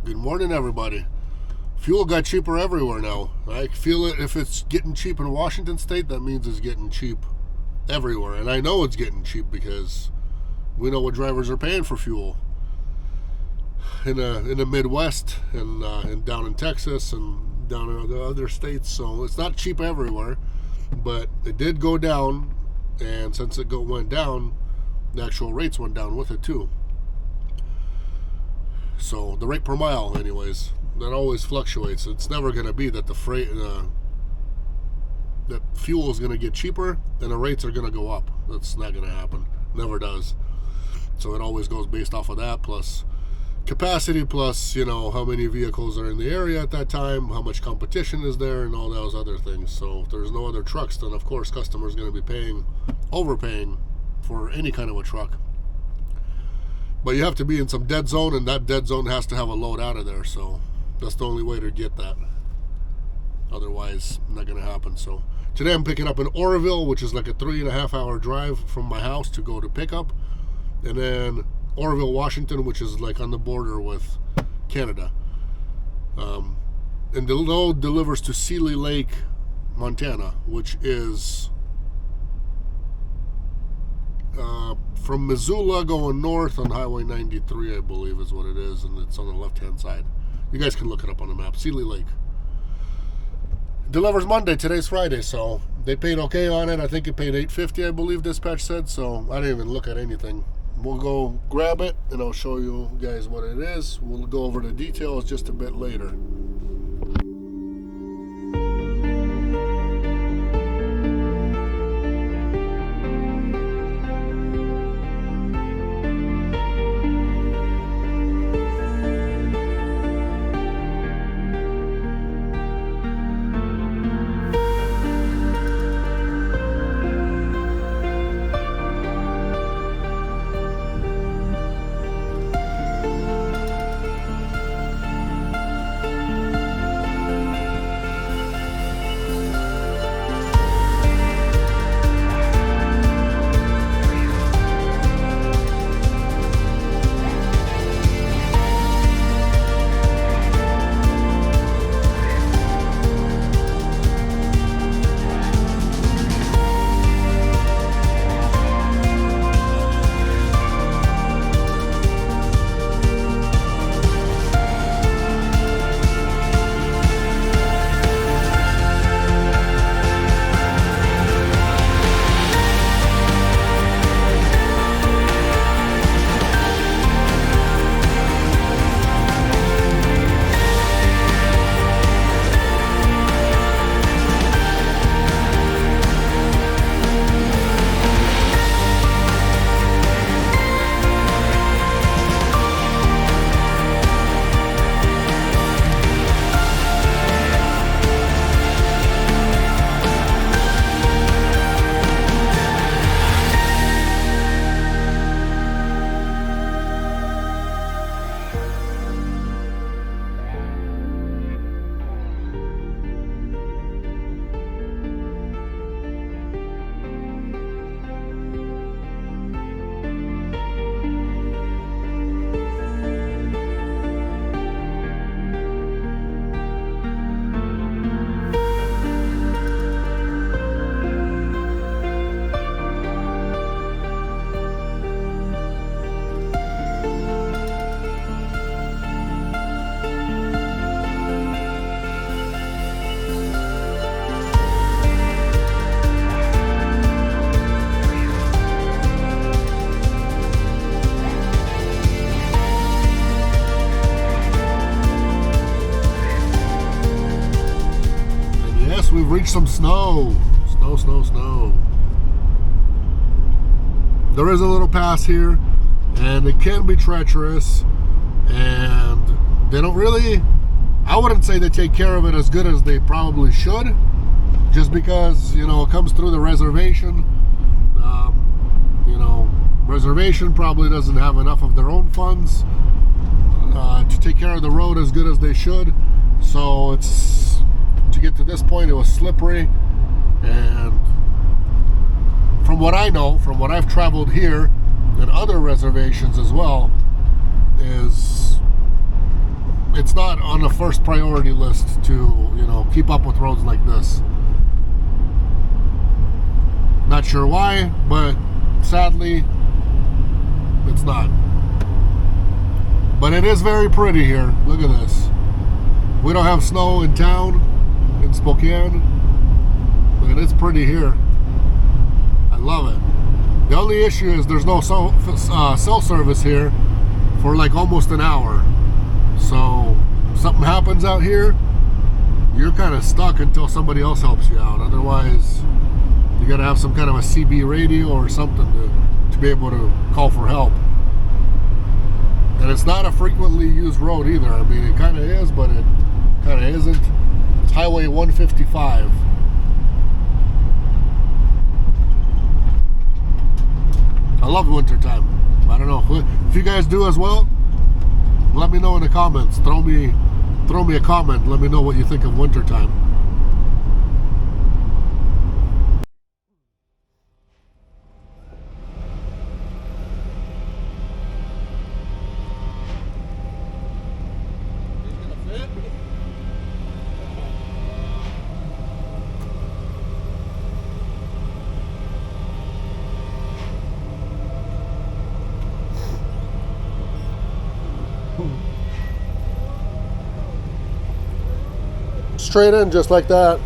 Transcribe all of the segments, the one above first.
Good morning, everybody. Fuel got cheaper everywhere now. I feel it. If it's getting cheap in Washington State, that means it's getting cheap everywhere. And I know it's getting cheap because we know what drivers are paying for fuel in the Midwest and down in Texas and down in the other states. So it's not cheap everywhere, but it did go down. And since it went down, the actual rates went down with it too. So the rate per mile, anyways, that always fluctuates. It's never going to be that the freight, that fuel is going to get cheaper and the rates are going to go up. That's not going to happen. Never does. So it always goes based off of that, plus capacity, plus, how many vehicles are in the area at that time, how much competition is there, and all those other things. So if there's no other trucks, then of course customers are going to be overpaying for any kind of a truck. But you have to be in some dead zone, and that dead zone has to have a load out of there. So that's the only way to get that. Otherwise, not going to happen. So today I'm picking up in Oroville, which is like a 3.5 hour drive from my house to go to pickup. And then Oroville, Washington, which is like on the border with Canada. And the load delivers to Sealey Lake, Montana, which is from Missoula going north on Highway 93, I believe is what it is, and it's on the left-hand side. You guys can look it up on the map. Sealey Lake. Delivers Monday. Today's Friday, so they paid okay on it. I think it paid $8.50, I believe dispatch said, so I didn't even look at anything. We'll go grab it, and I'll show you guys what it is. We'll go over the details just a bit later. We've reached some snow. Snow. There is a little pass here, and it can be treacherous, and they don't really, I wouldn't say they take care of it as good as they probably should, just because, it comes through the reservation. Reservation probably doesn't have enough of their own funds to take care of the road as good as they should. So to get to this point, it was slippery, and from what I know, from what I've traveled here and other reservations as well, is it's not on the first priority list to, you know, keep up with roads like this. Not sure why, but sadly, it's not. But it is very pretty here. Look at this. We don't have snow in town, in Spokane, but it is pretty here. I love it. The only issue is there's no cell service here for like almost an hour. So something happens out here, you're kind of stuck until somebody else helps you out. Otherwise, you got to have some kind of a CB radio or something to be able to call for help. And it's not a frequently used road either. I mean, it kind of is, but it kind of isn't. It's Highway 155. I love wintertime. I don't know if you guys do as well. Let me know in the comments. Throw me a comment. Let me know what you think of wintertime. Straight in just like that.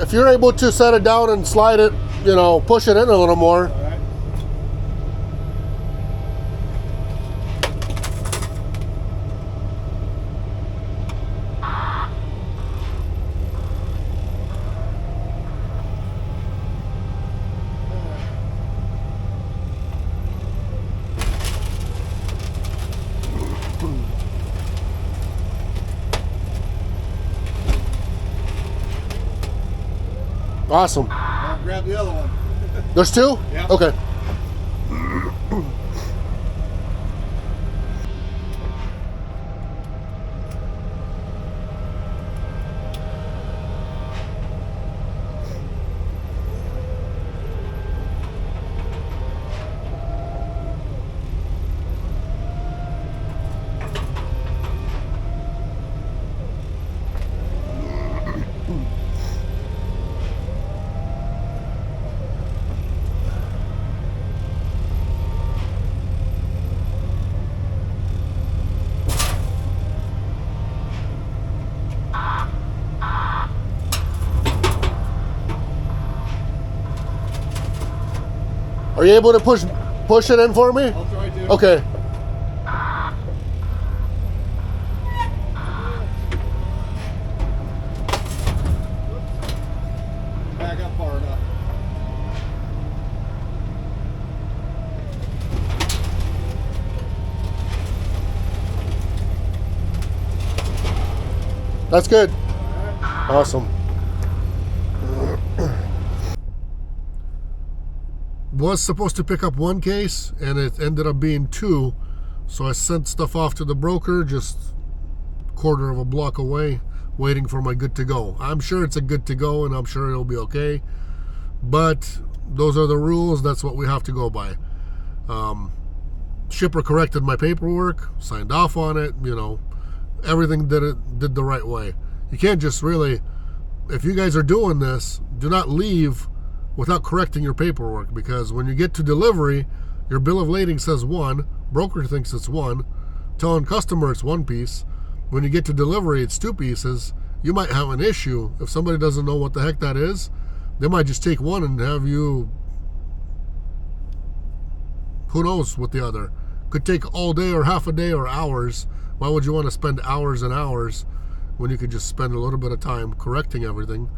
If you're able to set it down and slide it, you know, push it in a little more. All right. Awesome. I'll grab the other one. There's two? Yeah. Okay. Are you able to push it in for me? I'll try to. Okay. Back up far enough. That's good. Awesome. Was supposed to pick up one case and it ended up being two, so I sent stuff off to the broker just quarter of a block away, waiting for my good to go. I'm sure it's a good to go and I'm sure it'll be okay, but those are the rules. That's what we have to go by. Shipper corrected my paperwork, signed off on it, you know, everything did the right way. You can't just really, if you guys are doing this, do not leave without correcting your paperwork, because when you get to delivery, your bill of lading says one, broker thinks it's one, telling customer it's one piece. When you get to delivery, it's two pieces. You might have an issue. If somebody doesn't know what the heck that is, they might just take one and have you, who knows what the other. Could take all day or half a day or hours. Why would you want to spend hours and hours when you could just spend a little bit of time correcting everything,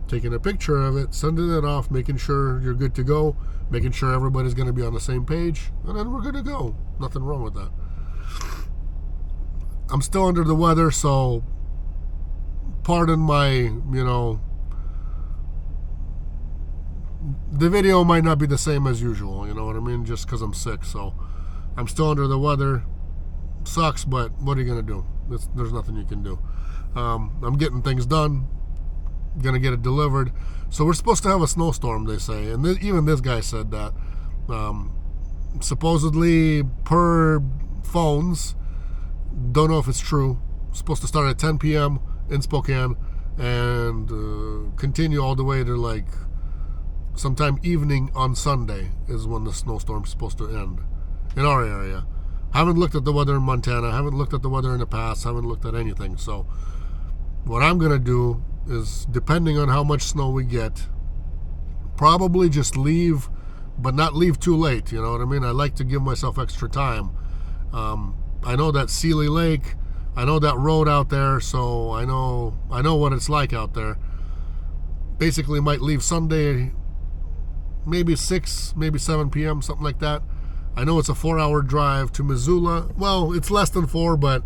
taking a picture of it, sending it off, making sure you're good to go, making sure everybody's going to be on the same page, and then we're good to go. Nothing wrong with that. I'm still under the weather, so pardon my, you know, the video might not be the same as usual, you know what I mean? Just because I'm sick, so I'm still under the weather. Sucks, but what are you going to do? There's nothing you can do. I'm getting things done, going to get it delivered. So we're supposed to have a snowstorm, they say. And even this guy said that. Supposedly, per phones, don't know if it's true, supposed to start at 10 p.m. in Spokane and continue all the way to like sometime evening on Sunday is when the snowstorm's supposed to end in our area. Haven't looked at the weather in Montana, haven't looked at the weather in the past, haven't looked at anything. So what I'm going to do is, depending on how much snow we get, probably just leave, but not leave too late, you know what I mean? I like to give myself extra time. I know that Sealey Lake, I know that road out there, so I know what it's like out there. Basically might leave Sunday, maybe 6, maybe 7 p.m., something like that. I know it's a 4-hour drive to Missoula. Well, it's less than 4, but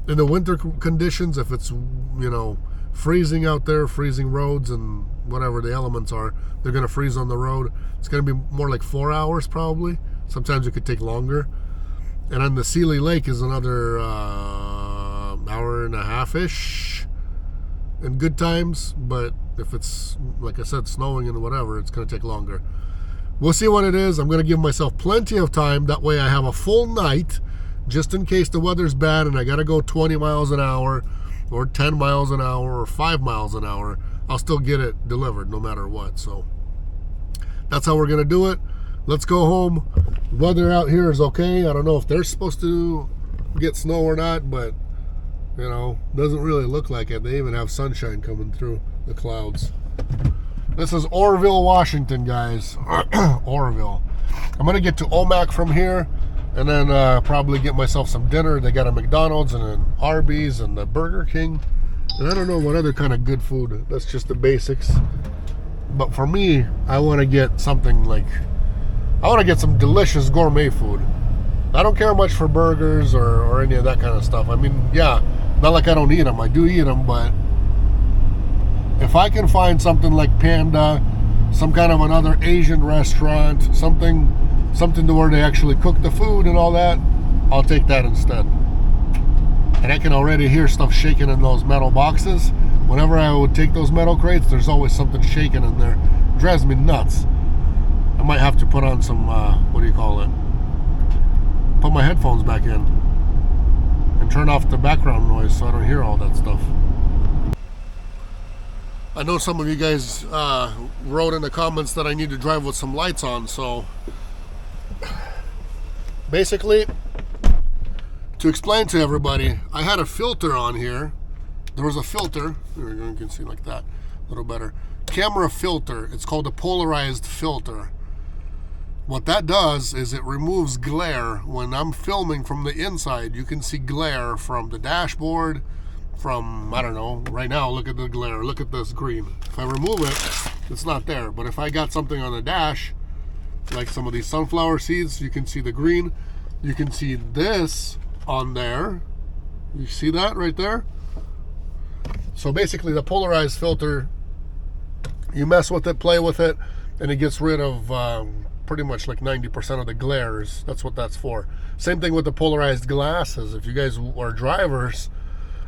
in the winter conditions, if it's, you know, freezing out there, freezing roads and whatever the elements are, they're going to freeze on the road. It's going to be more like 4 hours probably. Sometimes it could take longer. And then the Sealey Lake is another hour and a half-ish in good times. But if it's, like I said, snowing and whatever, it's going to take longer. We'll see what it is. I'm going to give myself plenty of time. That way I have a full night just in case the weather's bad and I got to go 20 miles an hour or 10 miles an hour or 5 miles an hour. I'll still get it delivered no matter what. So that's how we're going to do it. Let's go home. Weather out here is okay. I don't know if they're supposed to get snow or not, but, you know, doesn't really look like it. They even have sunshine coming through the clouds. This is Orville, Washington, guys. Orville. I'm going to get to Omak from here and then probably get myself some dinner. They got a McDonald's and an Arby's and a Burger King. And I don't know what other kind of good food. That's just the basics. But for me, I want to get something like, I want to get some delicious gourmet food. I don't care much for burgers or any of that kind of stuff. I mean, yeah, not like I don't eat them. I do eat them, but if I can find something like Panda, some kind of another Asian restaurant, something to where they actually cook the food and all that, I'll take that instead. And I can already hear stuff shaking in those metal boxes. Whenever I would take those metal crates, there's always something shaking in there. It drives me nuts. I might have to put on some, what do you call it? Put my headphones back in and turn off the background noise so I don't hear all that stuff. I know some of you guys wrote in the comments that I need to drive with some lights on, so basically, to explain to everybody, I had a filter on here. There was a filter, there we go, you can see like that, a little better. Camera filter, it's called a polarized filter. What that does is it removes glare. When I'm filming from the inside, you can see glare from the dashboard, from, I don't know, right now, look at the glare, look at this green. If I remove it, it's not there. But if I got something on the dash, like some of these sunflower seeds, you can see the green. You can see this on there. You see that right there? So basically the polarized filter, you mess with it, play with it, and it gets rid of pretty much like 90% of the glares. That's what that's for. Same thing with the polarized glasses. If you guys are drivers,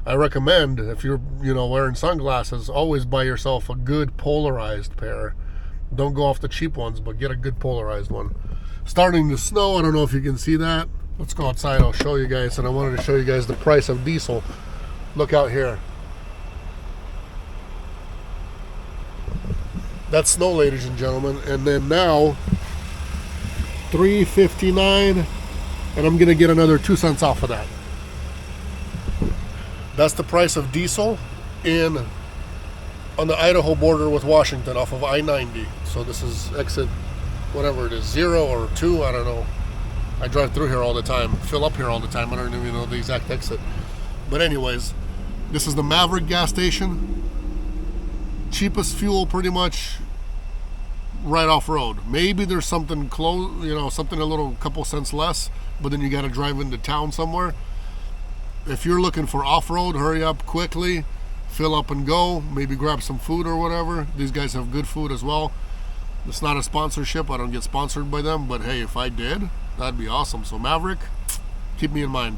I recommend, if you're, you know, wearing sunglasses, always buy yourself a good polarized pair. Don't go off the cheap ones, but get a good polarized one. Starting to snow. I don't know if you can see that. Let's go outside. I'll show you guys. And I wanted to show you guys the price of diesel. Look out here. That's snow, ladies and gentlemen. And then now, $3.59, and I'm gonna get another 2 cents off of that. That's the price of diesel on the Idaho border with Washington off of I-90. So this is exit, whatever it is, 0 or 2, I don't know. I drive through here all the time, fill up here all the time. I don't even know the exact exit. But anyways, this is the Maverick gas station. Cheapest fuel pretty much right off road. Maybe there's something close, you know, something a little couple cents less, but then you got to drive into town somewhere. If you're looking for off-road, hurry up quickly, fill up and go, maybe grab some food or whatever. These guys have good food as well. It's not a sponsorship. I don't get sponsored by them, but hey, if I did, that'd be awesome. So Maverick, keep me in mind.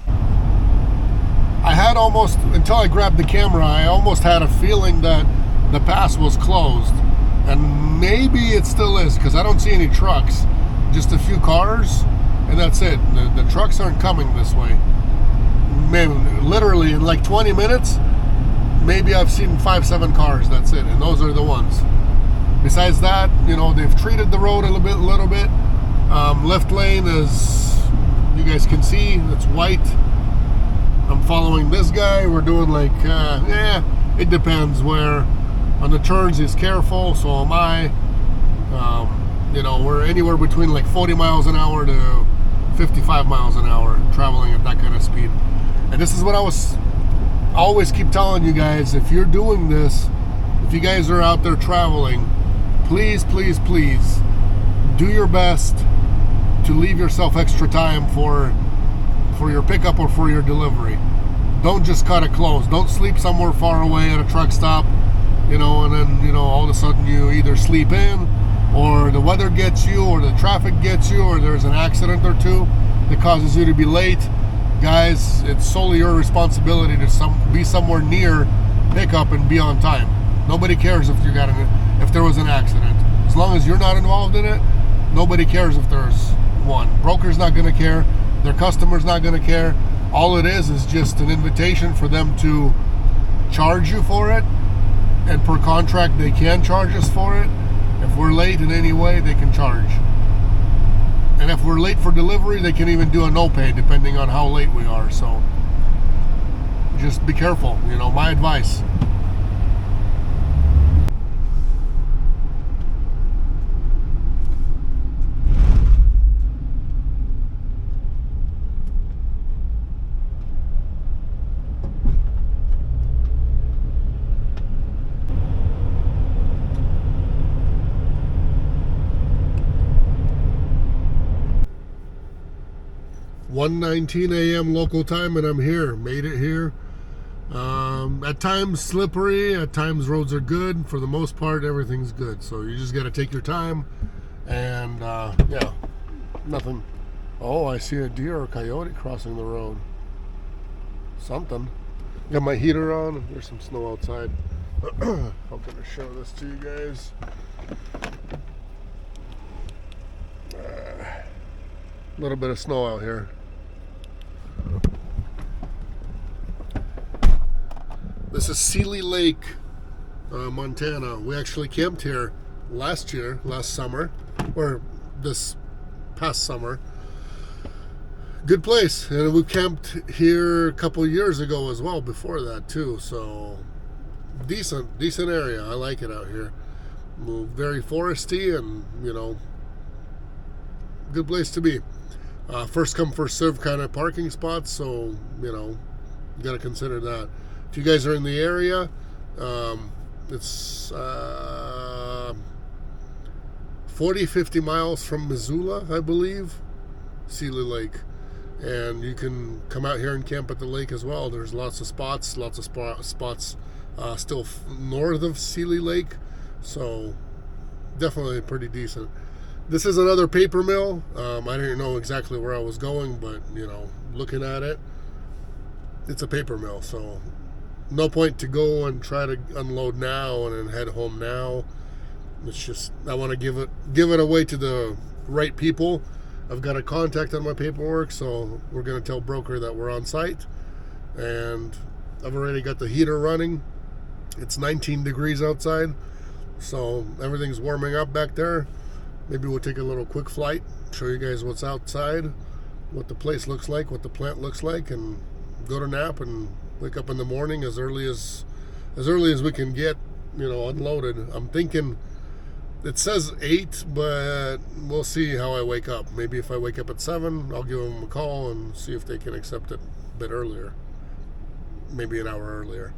I had almost, until I grabbed the camera, I almost had a feeling that the pass was closed. And maybe it still is, because I don't see any trucks. Just a few cars, and that's it. The trucks aren't coming this way. Man, literally in like 20 minutes, maybe I've seen 5-7 cars, that's it. And those are the ones. Besides that, you know, they've treated the road a little bit. Left lane is, you guys can see, it's white. I'm following this guy. We're doing like, it depends where. On the turns, he's careful, so am I. You know, we're anywhere between like 40 miles an hour to 55 miles an hour, traveling at that kind of speed. And this is what I always keep telling you guys, if you're doing this, if you guys are out there traveling, please, please, please do your best to leave yourself extra time for your pickup or for your delivery. Don't just cut it close. Don't sleep somewhere far away at a truck stop, you know, and then, you know, all of a sudden you either sleep in, or the weather gets you, or the traffic gets you, or there's an accident or two that causes you to be late. Guys, it's solely your responsibility to be somewhere near pickup and be on time. Nobody cares if there was an accident. As long as you're not involved in it, nobody cares if there's one. Broker's not going to care. Their customer's not going to care. All it is just an invitation for them to charge you for it. And per contract, they can charge us for it. If we're late in any way, they can charge. And if we're late for delivery, they can even do a no pay, depending on how late we are. So just be careful, you know, my advice. $1:19 a.m. local time, and I'm here. Made it here. At times slippery, at times roads are good. For the most part, everything's good. So you just got to take your time, and yeah, nothing. Oh, I see a deer or coyote crossing the road. Something. Got my heater on. There's some snow outside. I'm gonna show this to you guys. A little bit of snow out here. This is Sealey Lake, Montana. We actually camped here last summer, or this past summer. Good place, and we camped here a couple years ago as well, before that too. So decent area. I like it out here. Very foresty, and you know, good place to be. First come, first serve kind of parking spots, so you know, you got to consider that. If you guys are in the area, it's 40-50 miles from Missoula, I believe, Sealey Lake. And you can come out here and camp at the lake as well. There's lots of spots still north of Sealey Lake, so definitely pretty decent. This is another paper mill. I didn't know exactly where I was going, but you know, looking at it, it's a paper mill, so no point to go and try to unload now and then head home now. It's just, I want to give it away to the right people. I've got a contact on my paperwork, so we're going to tell broker that we're on site, and I've already got the heater running. It's 19 degrees outside, so everything's warming up back there. Maybe we'll take a little quick flight, show you guys what's outside, what the place looks like, what the plant looks like, and go to nap and wake up in the morning as early as we can get, you know, unloaded. I'm thinking it says 8, but we'll see how I wake up. Maybe if I wake up at 7, I'll give them a call and see if they can accept it a bit earlier, maybe an hour earlier.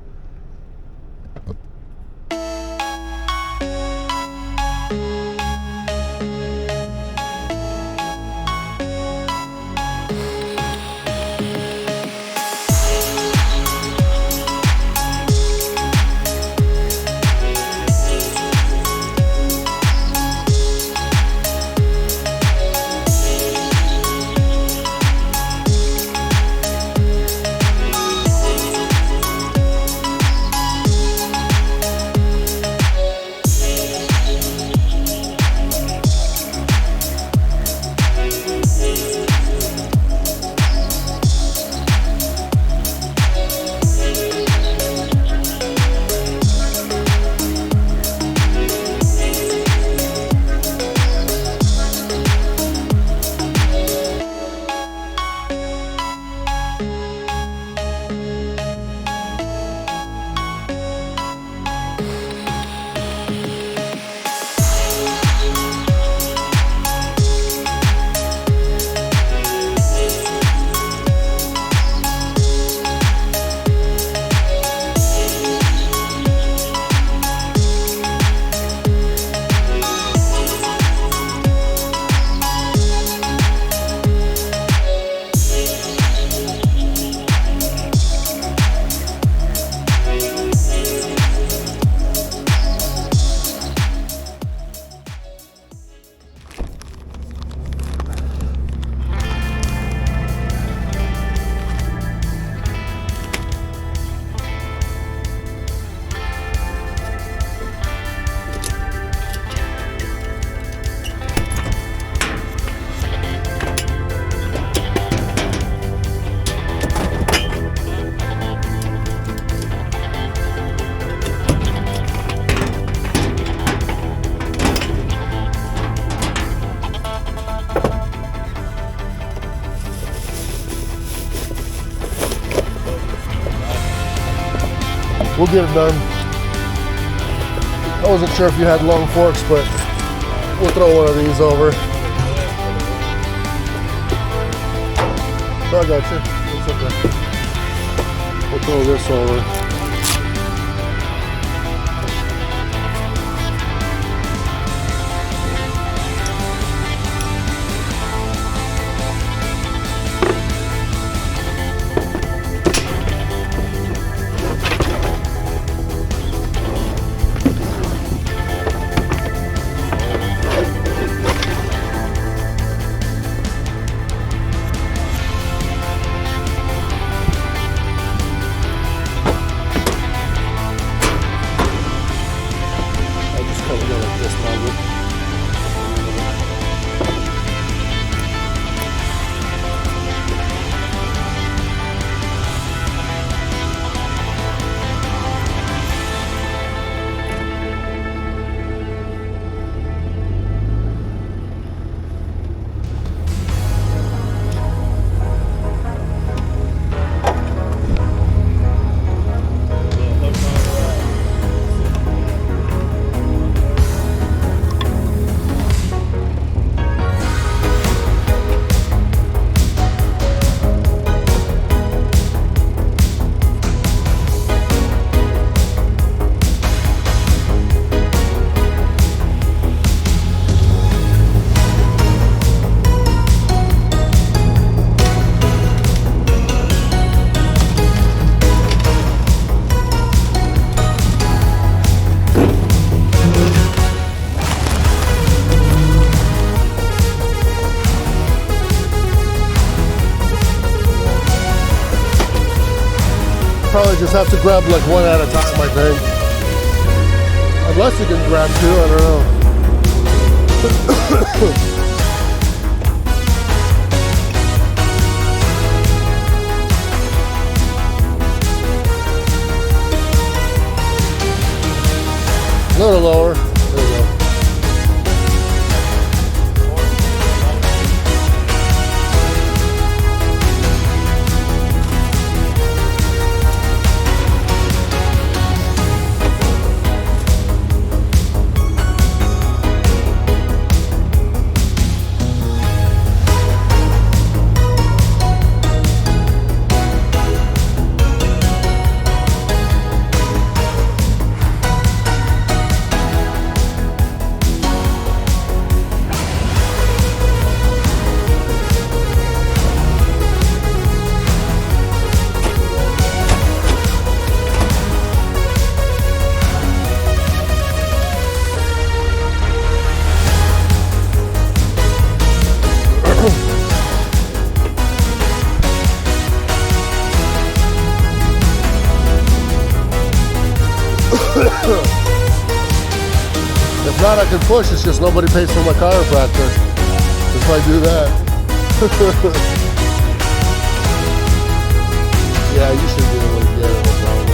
we'll get it done. I wasn't sure if you had long forks, but we'll throw one of these over. Oh, I got you. It's okay. We'll throw this over. Probably just have to grab like one at a time, I think. Unless you can grab two, I don't know. A little lower. There you go. If not, I can push. It's just nobody pays for my chiropractor if I do that. Yeah, you should be able to get it. No problem.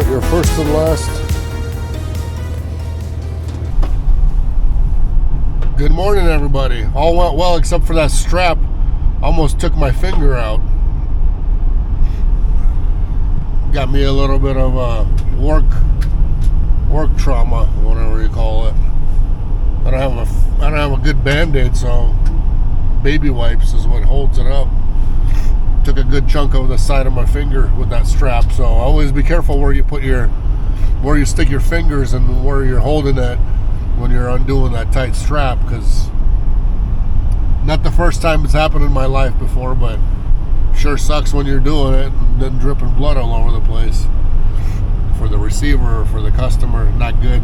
Your first and last. Good morning, everybody. All went well except for that strap. almost took my finger out. Got me a little bit of work trauma, whatever you call it. I don't have a good Band-Aid, so baby wipes is what holds it up. Took a good chunk of the side of my finger with that strap, so always be careful where you stick your fingers and where you're holding it when you're undoing that tight strap, because not the first time it's happened in my life before, but sure sucks when you're doing it and then dripping blood all over the place. For the receiver or for the customer, not good.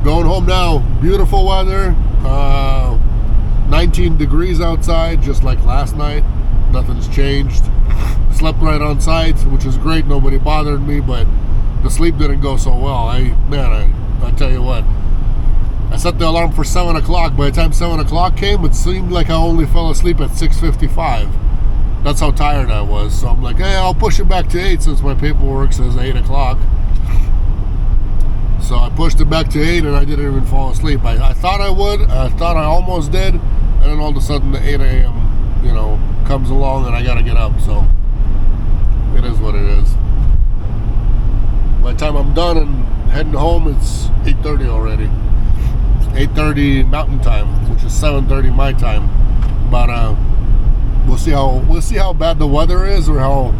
Going home now. Beautiful weather. 19 degrees outside, just like last night. Nothing's changed. Slept right on site, which is great. Nobody bothered me, but the sleep didn't go so well. I tell you what. I set the alarm for 7 o'clock. By the time 7 o'clock came, it seemed like I only fell asleep at 6:55. That's how tired I was. So I'm like, hey, I'll push it back to 8 since my paperwork says 8 o'clock. So I pushed it back to 8 and I didn't even fall asleep. I thought I would. I thought I almost did. And then all of a sudden the 8 a.m., comes along and I got to get up. So it is what it is. By the time I'm done and heading home, it's 8:30 already. 8:30 Mountain Time, which is 7:30 my time. But we'll see how bad the weather is, or how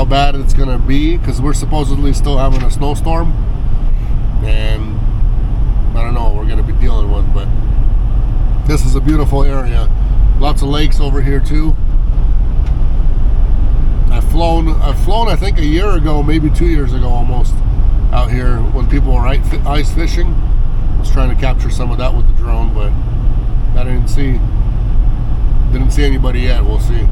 bad it's gonna be, because we're supposedly still having a snowstorm, and I don't know what we're gonna be dealing with. But this is a beautiful area. Lots of lakes over here too. I've flown I think a year ago, maybe 2 years ago almost, out here when people were ice fishing. I was trying to capture some of that with the drone, but I didn't see anybody yet. We'll see.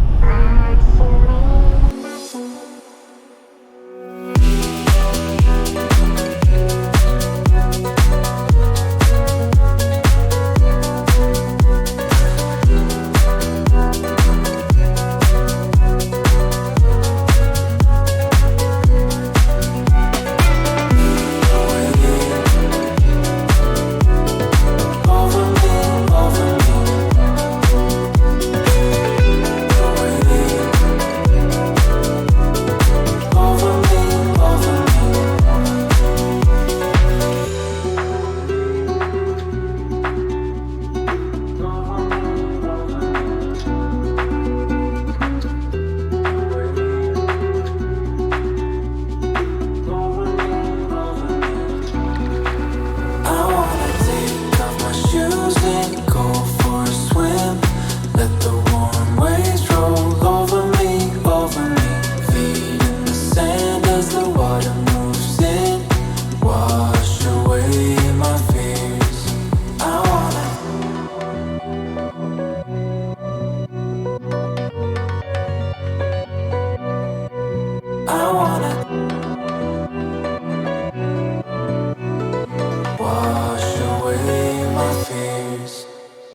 Feet in the sand as the water moves.